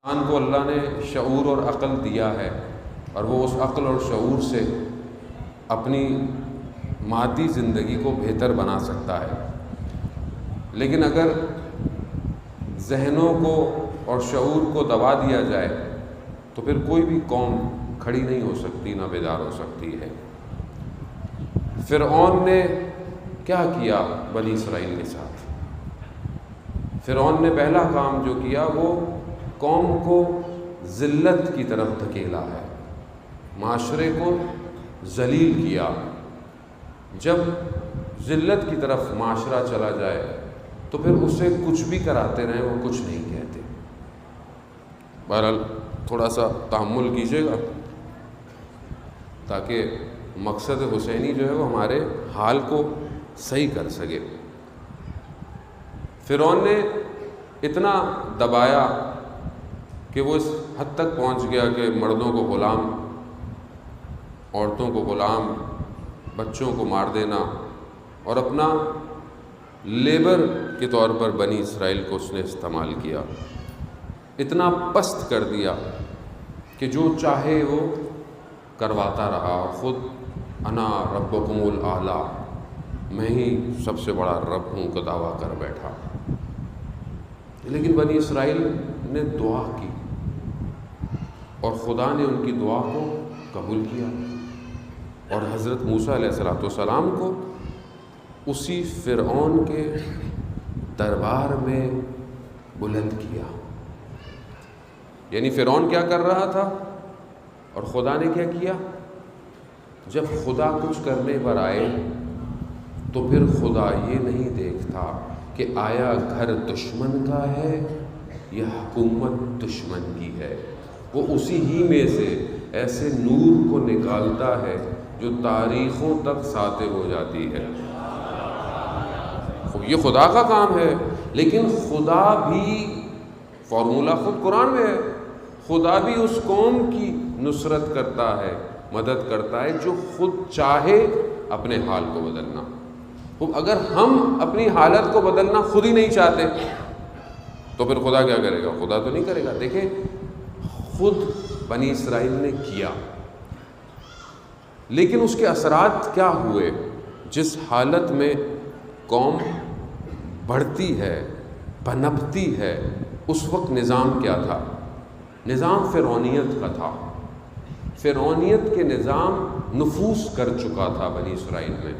انسان کو اللہ نے شعور اور عقل دیا ہے اور وہ اس عقل اور شعور سے اپنی مادی زندگی کو بہتر بنا سکتا ہے، لیکن اگر ذہنوں کو اور شعور کو دبا دیا جائے تو پھر کوئی بھی قوم کھڑی نہیں ہو سکتی، نہ بیدار ہو سکتی ہے۔ فرعون نے کیا کیا بنی اسرائیل کے ساتھ؟ فرعون نے پہلا کام جو کیا وہ قوم کو ذلت کی طرف دھکیلا ہے، معاشرے کو ذلیل کیا۔ جب ذلت کی طرف معاشرہ چلا جائے تو پھر اسے کچھ بھی کراتے رہیں وہ کچھ نہیں کہتے۔ بہرحال تھوڑا سا تحمل کیجیے گا تاکہ مقصد حسینی جو ہے وہ ہمارے حال کو صحیح کر سکے۔ فرعون نے اتنا دبایا کہ وہ اس حد تک پہنچ گیا کہ مردوں کو غلام، عورتوں کو غلام، بچوں کو مار دینا اور اپنا لیبر کے طور پر بنی اسرائیل کو اس نے استعمال کیا۔ اتنا پست کر دیا کہ جو چاہے وہ کرواتا رہا، خود انا ربکم الاعلیٰ، میں ہی سب سے بڑا رب ہوں کا دعویٰ کر بیٹھا۔ لیکن بنی اسرائیل نے دعا کی اور خدا نے ان کی دعا کو قبول کیا اور حضرت موسیٰ علیہ السلام کو اسی فرعون کے دربار میں بلند کیا۔ یعنی فرعون کیا کر رہا تھا اور خدا نے کیا کیا؟ جب خدا کچھ کرنے پر آئے تو پھر خدا یہ نہیں دیکھتا کہ آیا گھر دشمن کا ہے یا حکومت دشمن کی ہے، وہ اسی ہی میں سے ایسے نور کو نکالتا ہے جو تاریخوں تک ساطع ہو جاتی ہے۔ یہ خدا کا کام ہے، لیکن خدا بھی، فارمولہ خود قرآن میں ہے، خدا بھی اس قوم کی نصرت کرتا ہے، مدد کرتا ہے جو خود چاہے اپنے حال کو بدلنا۔ اگر ہم اپنی حالت کو بدلنا خود ہی نہیں چاہتے تو پھر خدا کیا کرے گا؟ خدا تو نہیں کرے گا۔ دیکھیں خود بنی اسرائیل نے کیا، لیکن اس کے اثرات کیا ہوئے؟ جس حالت میں قوم بڑھتی ہے، پنپتی ہے، اس وقت نظام کیا تھا؟ نظام فرعونیت کا تھا۔ فرعونیت کے نظام نفوذ کر چکا تھا بنی اسرائیل میں۔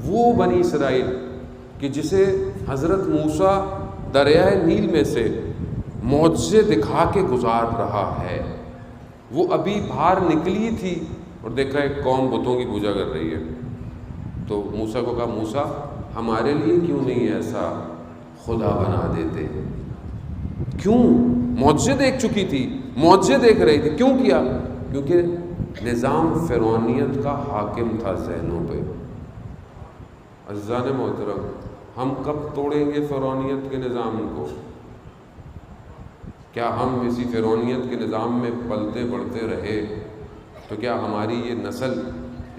وہ بنی اسرائیل کہ جسے حضرت موسیٰ دریائے نیل میں سے معجزے دکھا کے گزار رہا ہے، وہ ابھی باہر نکلی تھی اور دیکھا ایک قوم بتوں کی پوجا کر رہی ہے، تو موسیٰ کو کہا موسیٰ ہمارے لیے کیوں نہیں ایسا خدا بنا دیتے؟ کیوں؟ معجزے دیکھ چکی تھی، معجزے دیکھ رہی تھی، کیوں کیا؟ کیونکہ نظام فرعونیت کا حاکم تھا ذہنوں پہ۔ عزیزان محترم، ہم کب توڑیں گے فرعونیت کے نظام کو؟ کیا ہم اسی فرعونیت کے نظام میں پلتے بڑھتے رہے تو کیا ہماری یہ نسل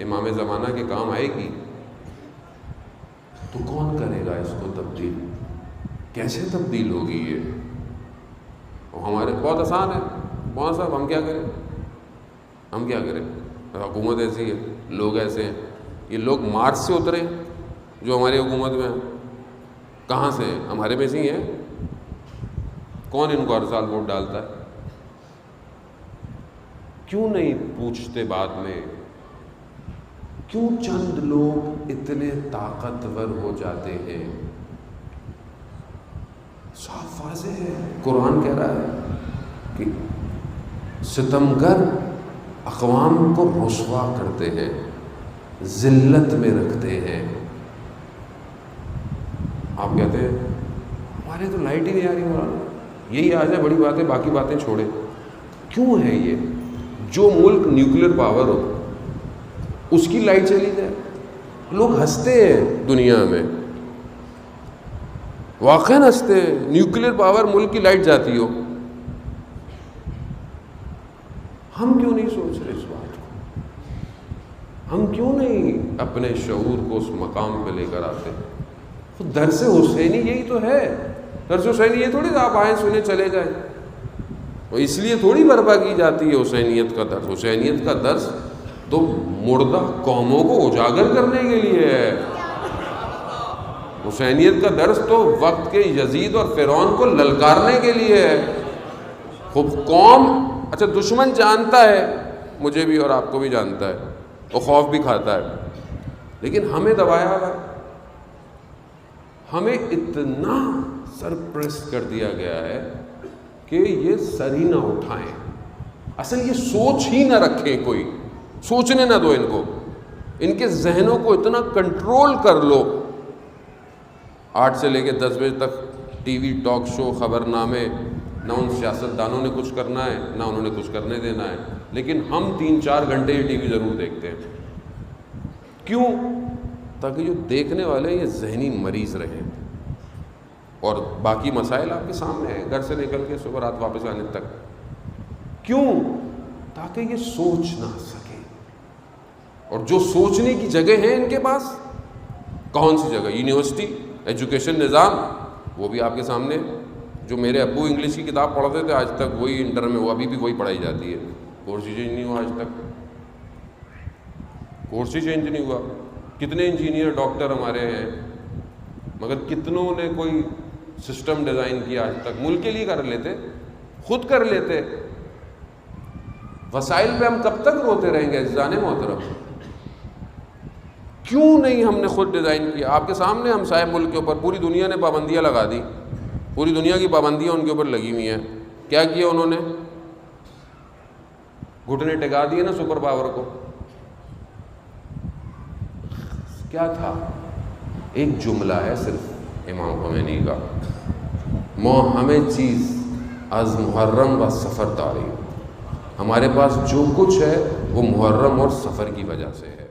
امام زمانہ کے کام آئے گی؟ تو کون کرے گا اس کو تبدیل؟ کیسے تبدیل ہوگی یہ؟ ہمارے بہت آسان ہے، بہت صاحب ہم کیا کریں؟ ہم کیا کریں؟ حکومت ایسی ہے، لوگ ایسے ہیں۔ یہ لوگ مارس سے اترے جو ہماری حکومت میں ہیں، کہاں سے ہیں؟ ہمارے میں سے ہی ہیں۔ کون ان کو ہر سال ووٹ ڈالتا ہے؟ کیوں نہیں پوچھتے بعد میں؟ کیوں چند لوگ اتنے طاقتور ہو جاتے ہیں؟ صاف واضح ہے، قرآن کہہ رہا ہے کہ ستمگر اقوام کو رسوا کرتے ہیں، ذلت میں رکھتے ہیں۔ آپ کہتے ہیں ہمارے تو لائٹ ہی نہیں آ رہی، مولانا یہی آ جائے بڑی بات ہے، باقی باتیں چھوڑیں۔ کیوں ہے یہ؟ جو ملک نیوکلیر پاور ہو اس کی لائٹ چلی جائے، لوگ ہنستے ہیں دنیا میں، واقعاً ہنستے ہیں۔ نیوکلیر پاور ملک کی لائٹ جاتی ہو، ہم کیوں نہیں سوچ رہے اس بات کو؟ ہم کیوں نہیں اپنے شعور کو اس مقام پہ لے کر آتے؟ درس حسینی یہی تو ہے، درس حسینی یہ تھوڑی آپ آئیں سنیں چلے جائیں۔ اور اس لیے تھوڑی برپا کی جاتی ہے حسینیت کا درس. حسینیت کا درس تو مردہ قوموں کو اجاگر کرنے کے لیے ہے. حسینیت کا درس تو وقت کے یزید اور فرعون کو للکارنے کے لیے ہے. خود قوم، اچھا دشمن جانتا ہے، مجھے بھی اور آپ کو بھی جانتا ہے، اور خوف بھی کھاتا ہے، لیکن ہمیں دبایا ہوا ہے. ہمیں اتنا سرپریس کر دیا گیا ہے کہ یہ سر ہی نہ اٹھائیں. اصل یہ سوچ ہی نہ رکھیں، کوئی سوچنے نہ دو ان کو. ان کے ذہنوں کو اتنا کنٹرول کر لو. 8 سے لے کے 10 بجے تک ٹی وی ٹاک شو، خبر نامے، نہ ان سیاستدانوں نے کچھ کرنا ہے نہ انہوں نے کچھ کرنے دینا ہے، لیکن ہم 3-4 گھنٹے یہ ٹی وی ضرور دیکھتے ہیں. کیوں؟ تاکہ جو دیکھنے والے یہ ذہنی مریض رہیں. اور باقی مسائل آپ کے سامنے ہیں، گھر سے نکل کے صبح رات واپس آنے تک. کیوں؟ تاکہ یہ سوچ نہ سکیں. اور جو سوچنے کی جگہ ہیں ان کے پاس، کون سی جگہ؟ یونیورسٹی، ایجوکیشن نظام، وہ بھی آپ کے سامنے. جو میرے ابو انگلش کی کتاب پڑھتے تھے آج تک وہی انٹر میں وہ ابھی بھی وہی پڑھائی جاتی ہے. کورس ہی چینج نہیں ہوا آج تک، کورس ہی چینج نہیں ہوا. کتنے انجینئر ڈاکٹر ہمارے ہیں، مگر کتنوں نے کوئی سسٹم ڈیزائن کیا آج تک؟ ملک کے لیے کر لیتے، خود کر لیتے. وسائل پہ ہم کب تک روتے رہیں گے عزیزان محترم؟ کیوں نہیں ہم نے خود ڈیزائن کیا؟ آپ کے سامنے ہم صاحب ملک کے اوپر پوری دنیا نے پابندیاں لگا دی، پوری دنیا کی پابندیاں ان کے اوپر لگی ہوئی ہیں. کیا کیا انہوں نے؟ گھٹنے ٹکا دیے نا سپر پاور کو. کیا تھا؟ ایک جملہ ہے صرف امام خمینی کا، ہمیں چیز از محرم و سفر تاریخ. ہمارے پاس جو کچھ ہے وہ محرم اور سفر کی وجہ سے ہے.